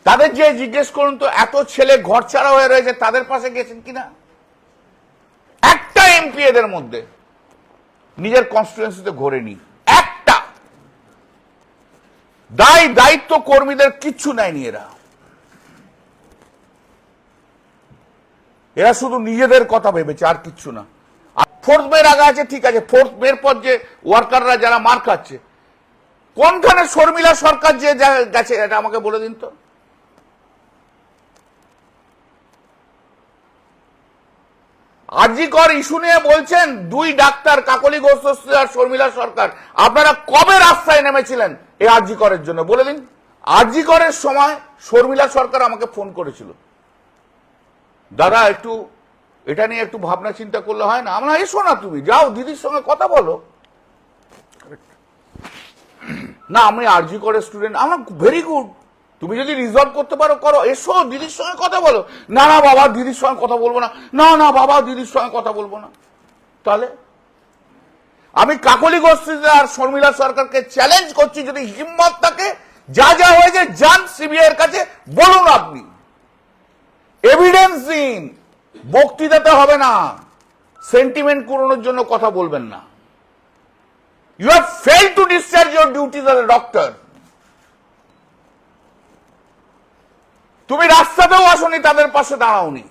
তাদের যে জিজ্ঞেস করুন তো, এত ছেলে ঘর ছাড়া হয়ে রয়েছে, তাদের পাশে গেছেন কিনা? একটা এমপি এদের মধ্যে নিজের কনস্টিটুয়েন্সিতে ঘোরেনি, একটা। দায়িত্ব কর্মীদের কিচ্ছু নেয়নি এরা শুধু নিজেদের কথা ভেবেছে, আর কিচ্ছু না। আর ফোর্থ মের আগে আছে, ঠিক আছে, ফোর্থ মের পর যে ওয়ার্কাররা যারা মার খাচ্ছে, কোনখানে শর্মিলা সরকার যে গেছে এটা আমাকে বলে দিন তো। আরজিকর ইস্যু নিয়ে বলছেন দুই ডাক্তার কাকলি ঘোষ আর শর্মিলা সরকার, আপনারা কবে রাস্তায় নেমেছিলেন এই আরজিকরের জন্য বলে দিন। আরজিকরের সময় শর্মিলা সরকার আমাকে ফোন করেছিল, দাদা একটু এটা নিয়ে একটু ভাবনা চিন্তা করলে হয় না? আমরা এসো না, তুমি যাও দিদির সঙ্গে কথা বলো। না আমি আরজিকরের স্টুডেন্ট, আমরা ভেরি গুড, তুমি যদি রিজলভ করতে পারো করো, এসো দিদির সঙ্গে কথা বলো। না না বাবা দিদির সঙ্গে কথা বলবো না, না না বাবা দিদির সঙ্গে কথা বলবো না। তাহলে আমি কাকলি ঘোষ আর শর্মিলা সরকারকে চ্যালেঞ্জ করছি, যদি হিম্মত থাকে যা যা হয়েছে যান সিবিআই এর কাছে, বলুন আপনি, এভিডেন্স দিন, বক্তৃতাতে হবে না, সেন্টিমেন্ট কুড়ানোর জন্য কথা বলবেন না। You have failed to discharge your duties as a doctor. তুমি রাস্তাতেও আসনি, তাদের পাশে দাঁড়াওনি।